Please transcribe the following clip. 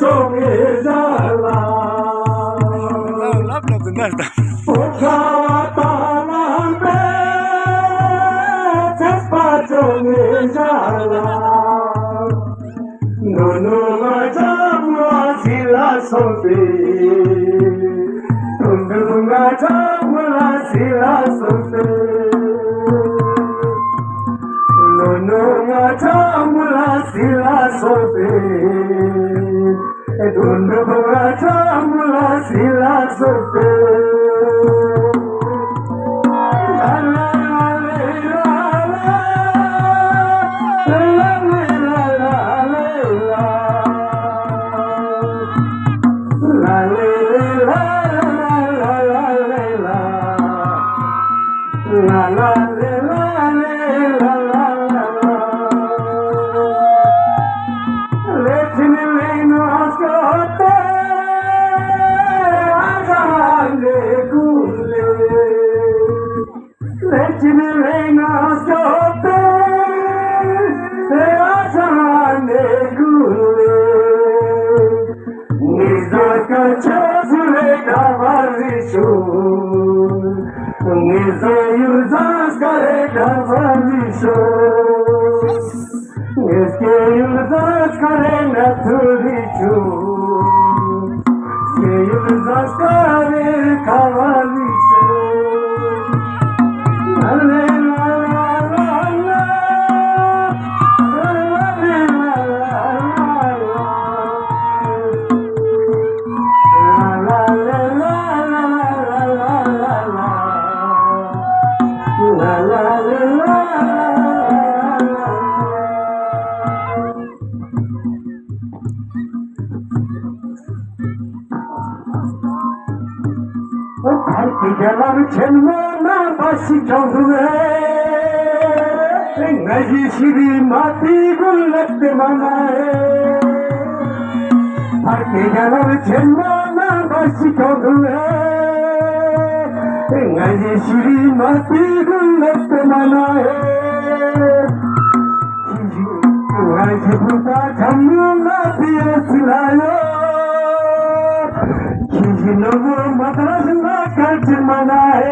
চোখে জ্বালা খাওয়া তালাবে চেষ্টা চোখে জ্বালা নুনু মাঝামা শিলা সোফি টুন্ডু মাঝামা শিলা সোফি নুনু মাঝামা শিলা সোফি টুন্ডু মাঝামা শিলা সোফি গেলাম ছেন্ন না বাসি চন্দ্রে নাজি সিঁড়ি মাটি গুলতে মানায় হাঁটতে গেলাম ছেন্ন না বাসি চন্দ্রে নাজি সিঁড়ি মাটি গুলতে মানায় ফুটা ঝামু না দিয়েছিলায় মাদ্রাস না কাজ মানায়